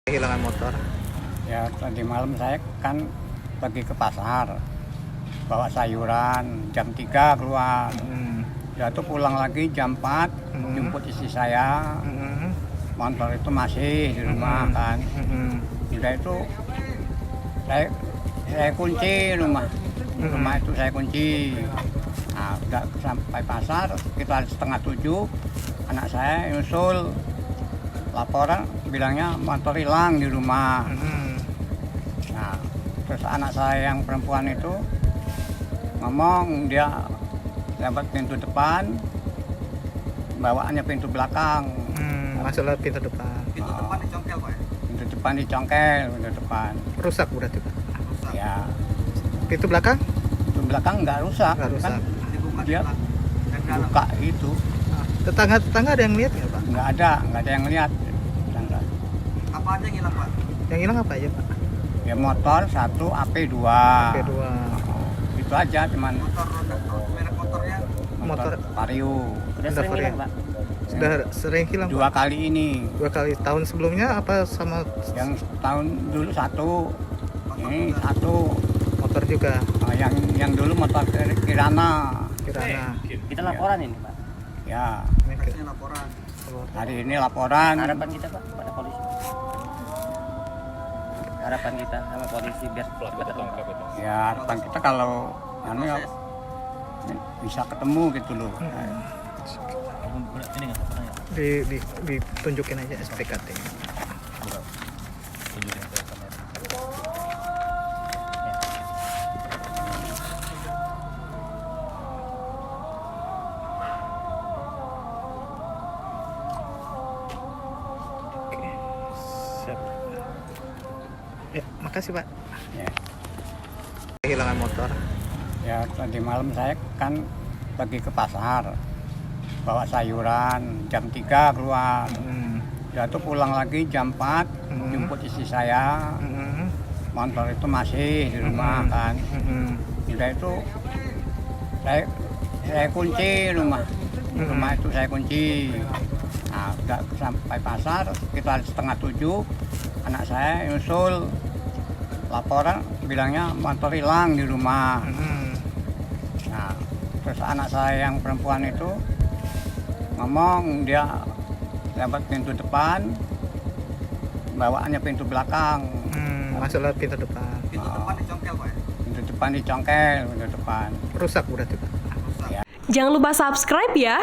Kehilangan motor. Ya tadi malam saya kan pergi ke pasar bawa sayuran, jam 3 keluar. Ya tuh pulang lagi jam 4 jemput istri saya. Motor itu masih di rumah kan. Udah itu saya kunci rumah. Rumah itu saya kunci. Nah, udah sampai pasar sekitar 6:30, anak saya nyusul laporan bilangnya motor hilang di rumah. Nah, terus anak saya yang perempuan itu ngomong dia lewat pintu depan, bawaannya pintu belakang. Masuk lewat pintu depan. Pintu depan dicongkel, Pak. Pintu depan dicongkel, pintu depan. Rusak berarti, Pak. Rusak. Ya, Pintu belakang? pintu belakang nggak rusak, Nggak rusak. kan Dibuka dia dari dalam. buka itu. Tetangga ada yang lihat nggak, Pak? Nggak ada yang lihat. Tetangga. Apa aja yang hilang, Pak? Yang hilang apa aja, Pak? Ya motor 1, AP 2. P2. Itu aja, cuman Motor roda, merek motornya motor Motor- Vario. Udah sering Vario. hilang, Pak? Sudah sering hilang, 2 Pak? kali ini. 2 kali. Tahun sebelumnya apa sama Yang tahun dulu 1, ini 1. motor juga? Yang dulu motor Kirana. Kirana. Kita laporan ini, Pak. Ya, Ini ke- harusnya laporan. hari ini laporan. Harapan kita, Pak, pada polisi. Harapan kita sama polisi biar terungkap itu. Ya, harapan kita kalau anu ya bisa ketemu gitu loh. Ini nggak pernah ya? ditunjukin aja SPKT. Tunjukin ke kamera. Oke. Siap. Ya, makasih, Pak. Ya. Kehilangan motor. Ya, tadi malam saya kan pergi ke pasar bawa sayuran, jam 3 keluar. Ya tuh pulang lagi jam 4 jemput istri saya. Motor itu masih di rumah kan. Udah itu saya kunci rumah. Rumah itu saya kunci. Nah, udah sampai pasar sekitar 6:30, anak saya nyusul laporan bilangnya motor hilang di rumah. Nah, terus anak saya yang perempuan itu ngomong dia lewat pintu depan, bawaannya pintu belakang. Masuk lewat pintu depan. Pintu depan dicongkel, Pak. Pintu depan dicongkel, pintu depan. Rusak berarti, Pak. Rusak. Jangan lupa subscribe ya.